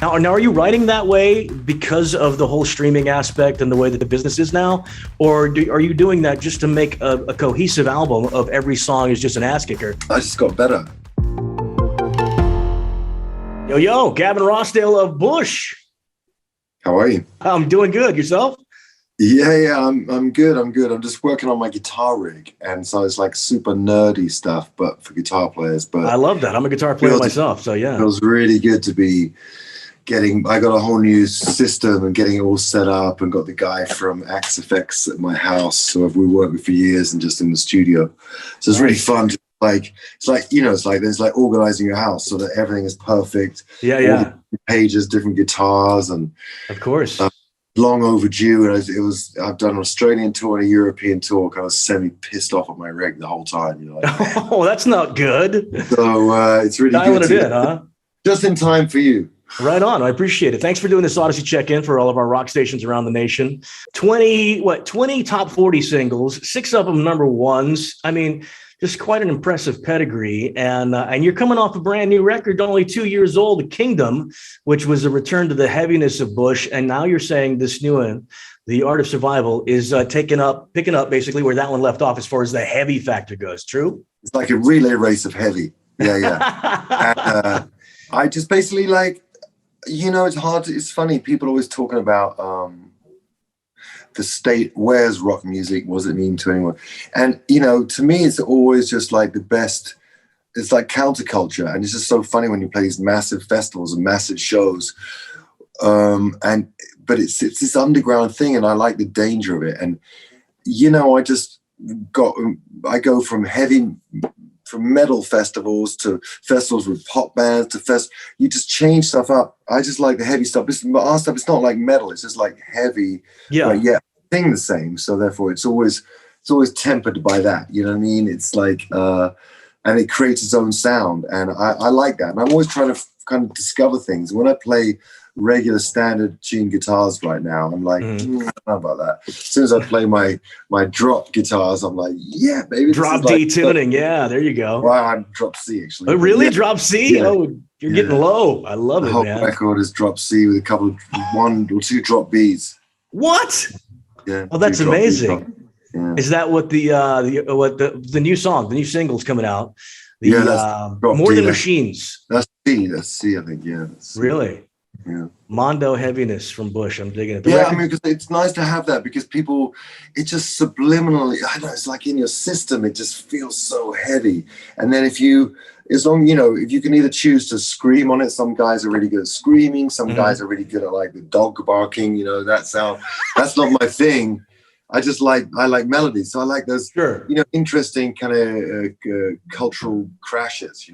Now, are you writing that way because of the whole streaming aspect and the way that the business is now? Or are you doing that just to make a cohesive album of every song is just an ass kicker? I just got better. Yo, Gavin Rossdale of Bush. How are you? I'm doing good. Yourself? Yeah, I'm good. I'm just working on my guitar rig, and so it's like super nerdy stuff, but for guitar players. But I love that. I'm a guitar player myself, so yeah. It feels really good to be I got a whole new system and getting it all set up, and got the guy from Axe Effects at my house, so we worked with for years and just in the studio. So it's really fun to it's like there's like organizing your house so that everything is perfect. Yeah. All the pages, different guitars, and of course. Long overdue, and I've done an Australian tour and a European tour. I was semi-pissed off at my rig the whole time. Oh, that's not good. So it's really dialing good it in, huh? Just in time for you. Right on. I appreciate it. Thanks for doing this Audacy check-in for all of our rock stations around the nation. 20 top 40 singles, 6 of them number ones. I mean, just quite an impressive pedigree. And you're coming off a brand new record, only 2 years old, The Kingdom, which was a return to the heaviness of Bush. And now you're saying this new one, The Art of Survival, is picking up basically where that one left off as far as the heavy factor goes. True? It's like a relay race of heavy. Yeah. And, I just basically it's funny. People always talking about the state, where's rock music, what does it mean to anyone? And to me it's always just like the best. It's like counterculture, and it's just so funny when you play these massive festivals and massive shows, but it's this underground thing, and I like the danger of it. And I go from metal festivals to festivals with pop bands to you just change stuff up. I just like the heavy stuff. Our stuff, it's not like metal, it's just like heavy. Yeah. But yeah, thing the same. So therefore it's always tempered by that. You know what I mean? It's like and it creates its own sound. And I like that. And I'm always trying to kind of discover things. When I play regular standard tuned guitars right now, I'm like, I don't know about that. As soon as I play my drop guitars, I'm like, yeah, baby. Drop D tuning. Yeah, there you go. Well, I'm drop C actually. Oh, really? Yeah. Drop C? Yeah. Oh, you're getting low. I love it, man. The whole record is drop C with a couple of 1 or 2 drop Bs. What? Yeah. Oh, that's amazing. Yeah. Is that what the new song, the new single's coming out? That's More D, Than Machines. That's C, I think. Yeah. Really? Yeah. Mondo Heaviness from Bush. I'm digging it. Because it's nice to have that, because people, it just subliminally, I don't know, it's like in your system, it just feels so heavy. And then if you can either choose to scream on it, some guys are really good at screaming, some guys are really good at like the dog barking, that sound. That's not my thing. I like melodies. So I like those, interesting kind of cultural crashes,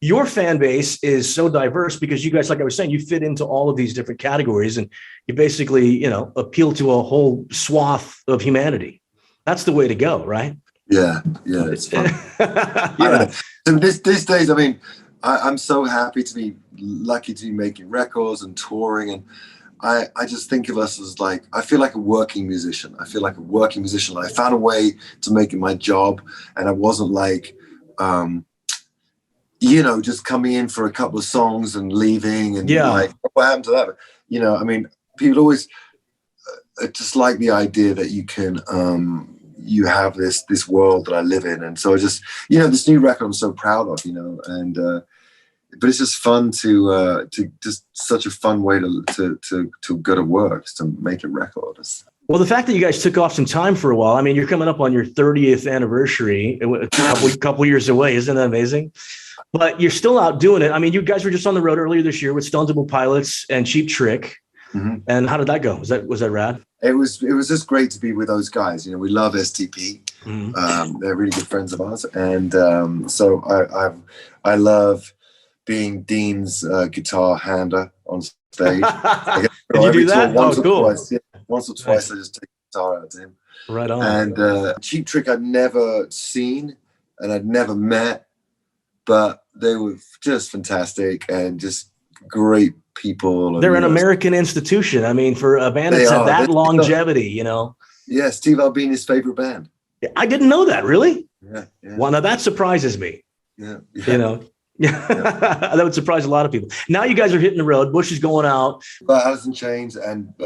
Your fan base is so diverse because you guys, like I was saying, you fit into all of these different categories, and you basically, appeal to a whole swath of humanity. That's the way to go, right? Yeah, it's fun. So these days, I mean, I'm so happy to be lucky to be making records and touring, and I just think of us as like, I feel like a working musician. I found a way to make it my job, and I wasn't like, just coming in for a couple of songs and leaving, and like, what happened to that? I mean, people always just like the idea that you can, you have this world that I live in. And so I just, this new record I'm so proud of, and, but it's just fun to just such a fun way to go to work, is to make a record. Well, the fact that you guys took off some time for a while, I mean, you're coming up on your 30th anniversary, a couple years away. Isn't that amazing? But you're still out doing it. I mean, you guys were just on the road earlier this year with Stuntable Pilots and Cheap Trick. Mm-hmm. And how did that go? Was that rad? It was just great to be with those guys. We love STP. Mm-hmm. They're really good friends of ours. And so I love being Dean's guitar hander on stage. Did you do that? Once or cool. Twice, once or twice, I just take the guitar out to him. Right on. And Cheap Trick I'd never seen and I'd never met, but they were just fantastic and just great people. They're an American institution. I mean, for a band that's had that longevity, Yeah, Steve Albini's favorite band. I didn't know that, really? Yeah. Well, now that surprises me. Yeah. Yeah, Yeah. that would surprise a lot of people. Now you guys are hitting the road. Bush is going out, But Alice in Chains and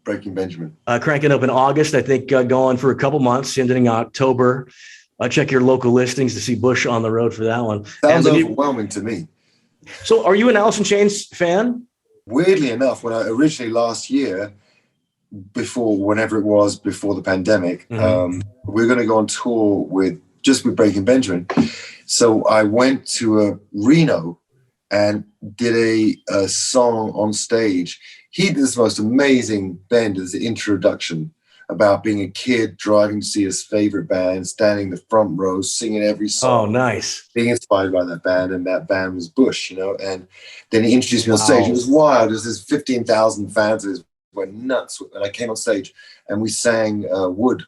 Breaking Benjamin. cranking up in August. I think going for a couple months, ending in October. Check your local listings to see Bush on the road for that one. Sounds overwhelming to me. So, are you an Alice in Chains fan? Weirdly enough, when I originally last year, whenever it was before the pandemic, we were going to go on tour with Breaking Benjamin. So I went to Reno and did a song on stage. He did this most amazing bend as the introduction about being a kid driving to see his favorite band, standing in the front row, singing every song. Oh, nice. Being inspired by that band, and that band was Bush, And then he introduced me on stage. It was wild. There's 15,000 fans of his, went nuts. And I came on stage and we sang Wood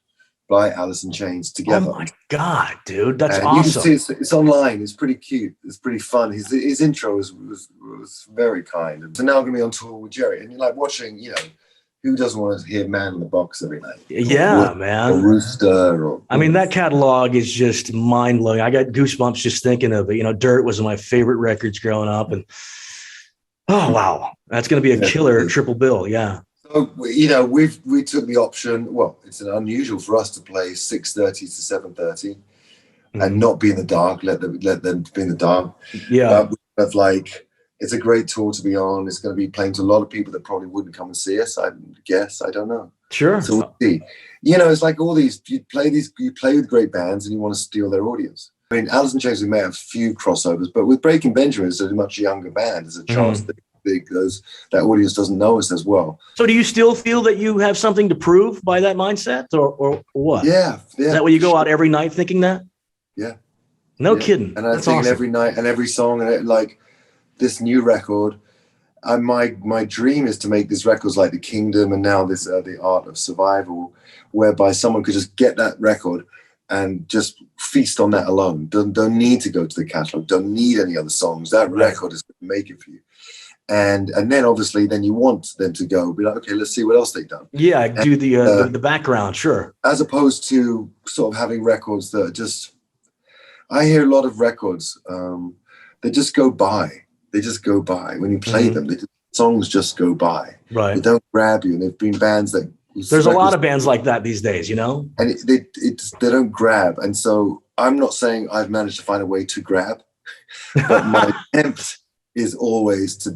by Alice in Chains together. Oh my God, dude. That's awesome. You can see it's online. It's pretty cute. It's pretty fun. His intro was very kind. And so now I'm going to be on tour with Jerry. And you're like watching, who doesn't want to hear Man in the Box every night? Yeah, man. Or Rooster. I mean, that catalog is just mind-blowing. I got goosebumps just thinking of it. Dirt was one of my favorite records growing up. And, oh, wow. That's going to be a killer triple bill. Yeah. So, we took the option. Well, it's unusual for us to play 6:30 to 7:30 and not be in the dark. Let them be in the dark. Yeah. It's a great tour to be on. It's going to be playing to a lot of people that probably wouldn't come and see us. I guess. I don't know. Sure. So we'll see. It's like all these. You play with great bands, and you want to steal their audience. I mean, Alice in Chains, we may have a few crossovers, but with Breaking Benjamin, it's a much younger band. There's a chance that that audience doesn't know us as well. So do you still feel that you have something to prove by that mindset, or what? Yeah. Is that why you go out every night thinking that? Yeah. No kidding. And I think awesome. Every night and every song, and like this new record, my dream is to make these records like The Kingdom and now this The Art of Survival, whereby someone could just get that record and just feast on that alone. Don't need to go to the catalog. Don't need any other songs. That record is going to make it for you. And then obviously then you want them to go be like, okay, let's see what else they've done. Yeah, do the background, sure. As opposed to sort of having records that are just, I hear a lot of records that just go by. They just go by. When you play them, songs just go by. Right. They don't grab you. And there've been bands that there's a lot of bands like that these days, And they don't grab. And so I'm not saying I've managed to find a way to grab, but my attempt is always to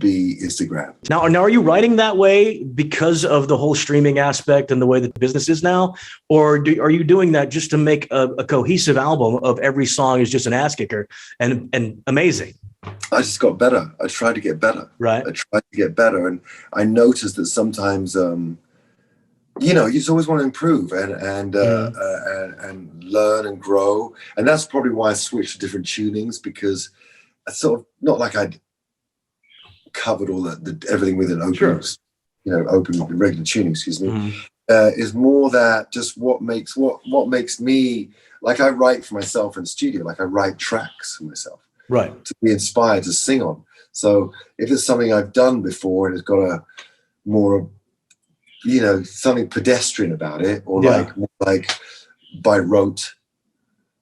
grab. Now, are you writing that way because of the whole streaming aspect and the way that the business is now? Or are you doing that just to make a cohesive album of every song is just an ass kicker and amazing? I just got better. I tried to get better. Right. I tried to get better. And I noticed that sometimes, you just always want to improve and learn and grow. And that's probably why I switched to different tunings, because I sort of, not like I'd covered all everything with an open, open regular tuning, excuse me, is more that just what makes me, like I write for myself in the studio, like I write tracks for myself. Right. To be inspired to sing on. So if it's something I've done before and it's got a more, something pedestrian about it, or like by rote,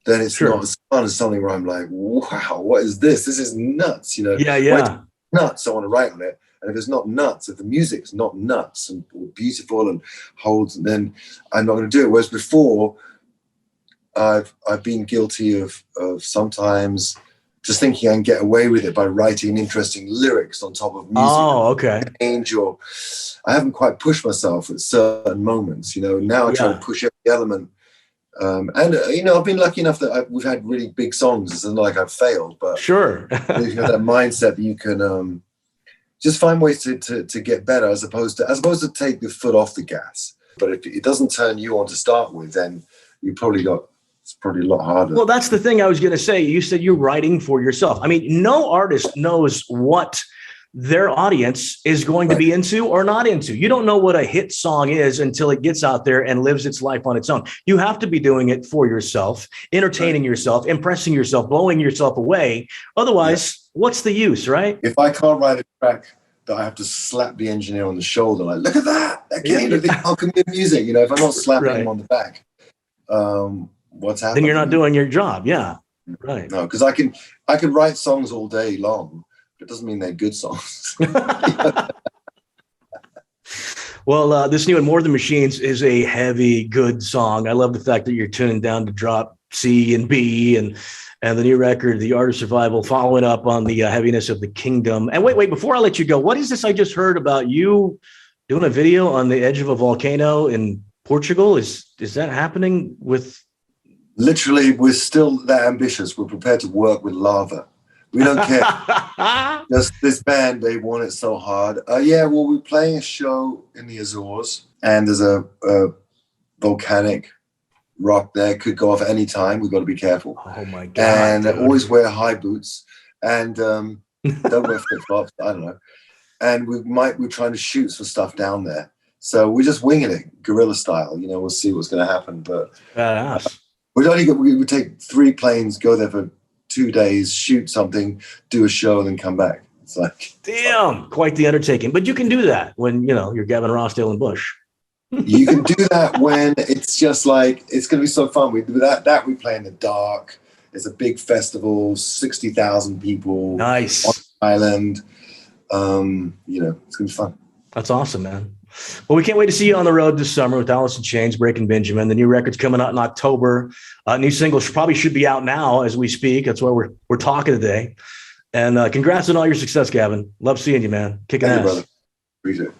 then it's not as fun as something where I'm like, wow, what is this? This is nuts, Yeah. Nuts. I want to write on it. And if it's not nuts, if the music's not nuts and beautiful and holds, then I'm not going to do it. Whereas before, I've been guilty of sometimes just thinking I can get away with it by writing interesting lyrics on top of music. Oh, okay. I haven't quite pushed myself at certain moments. Now I try to push every element. I've been lucky enough that we've had really big songs. It's not like I've failed, but sure. you have that mindset that you can just find ways to get better, as opposed to take the foot off the gas. But if it doesn't turn you on to start with, then it's probably a lot harder. Well, that's the thing I was going to say. You said you're writing for yourself. I mean, no artist knows what their audience is going to be into or not into. You don't know what a hit song is until it gets out there and lives its life on its own. You have to be doing it for yourself, entertaining yourself, impressing yourself, blowing yourself away. Otherwise, what's the use, right? If I can't write a track that I have to slap the engineer on the shoulder, like, look at that, how can be music? If I'm not slapping him on the back, what's happening? Then you're not doing your job. Yeah. Right. No, because I can write songs all day long, but it doesn't mean they're good songs. Well, this new one, More Than Machines, is a heavy, good song. I love the fact that you're tuning down to drop C and B, and the new record, The Art of Survival, following up on the heaviness of The Kingdom. And wait, before I let you go, what is this I just heard about you doing a video on the edge of a volcano in Portugal? Is that happening with? Literally, we're still that ambitious. We're prepared to work with lava. We don't care. Just this band, they want it so hard. Yeah, well, we're playing a show in the Azores, and there's a volcanic rock there. Could go off at any time. We've got to be careful. Oh my God. And dude. always wear high boots and don't wear flip-flops. I don't know. And we're trying to shoot some stuff down there. So we're just winging it, guerrilla style. You know, we'll see what's going to happen. But we would take 3 planes, go there for 2 days, shoot something, do a show, and then come back. It's like, damn, quite the undertaking. But you can do that when, you're Gavin Rossdale and Bush. You can do that when it's just like, it's going to be so fun. We do that. We play in the dark. It's a big festival, 60,000 people. Nice. On the island. It's going to be fun. That's awesome, man. Well, we can't wait to see you on the road this summer with Alice in Chains, Breaking Benjamin. The new record's coming out in October. New single probably should be out now as we speak. That's why we're talking today. And congrats on all your success, Gavin. Love seeing you, man. Kicking ass. Thank you, brother. Appreciate it.